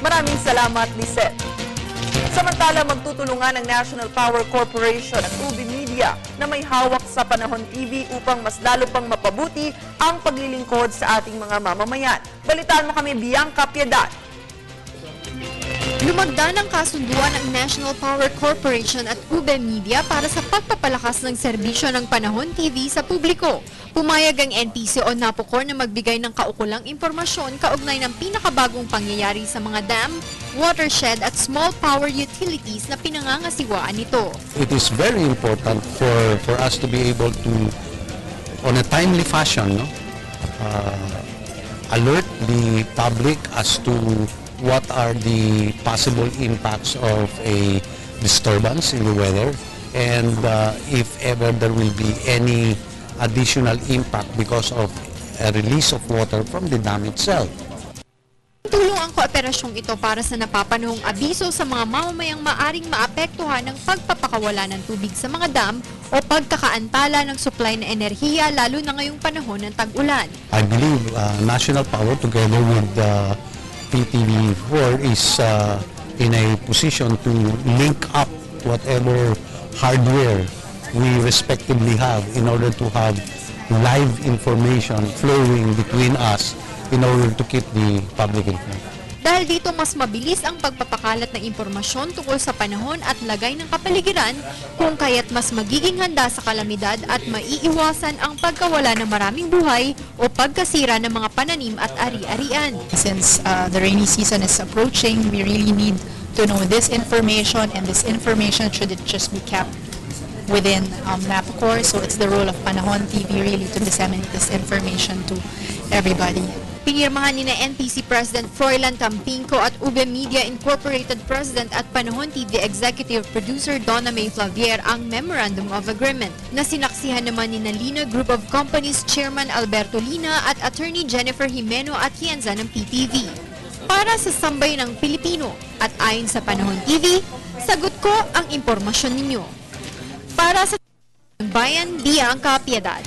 Maraming salamat, Lisette. Samantala, magtutulungan ng National Power Corporation at UB Media na may hawak sa Panahon TV upang mas lalo pang mapabuti ang paglilingkod sa ating mga mamamayan. Balitaan mo kami, Bianca Piedad. Lumagda ng kasunduan ng National Power Corporation at UB Media para sa pagpapalakas ng serbisyo ng Panahon TV sa publiko. Pumayag ang NPC o NAPOCOR na magbigay ng kaukulang impormasyon kaugnay ng pinakabagong pangyayari sa mga dam, watershed at small power utilities na pinangangasiwaan nito. It is very important for us to be able to, on a timely fashion, alert the public as to what are the possible impacts of a disturbance in the weather, and if ever there will be any additional impact because of a release of water from the dam itself. Tulong ang kooperasyong ito para sa napapanahong abiso sa mga mamamayang maaring maapektuhan ng pagpapakawala ng tubig sa mga dam o pagkakaantala ng supply na enerhiya lalo na ngayong panahon ng tag-ulan. I believe National Power together with PTV4 is in a position to link up whatever hardware we respectively have in order to have live information flowing between us in order to keep the public informed. Dahil dito mas mabilis ang pagpapakalat ng impormasyon tungkol sa panahon at lagay ng kapaligiran, kung kaya't mas magiging handa sa kalamidad at maiiwasan ang pagkawala ng maraming buhay o pagkasira ng mga pananim at ari-arian. Since the rainy season is approaching, we really need to know this information, and this information should it just be kept within NAPOCOR. So it's the role of Panahon TV really to disseminate this information to everybody. Pinirmahan ni na NPC President Froilan Tampinco at UB Media Incorporated President at Panahon TV Executive Producer Donna May Flavier ang Memorandum of Agreement na sinaksihan naman ni Lina Group of Companies Chairman Alberto Lina at Attorney Jennifer Jimeno Atienza ng PTV. Para sa Sambay ng Pilipino at ayon sa Panahon TV, sagot ko ang impormasyon ninyo. Para sa Bayan, Bianca Piedad.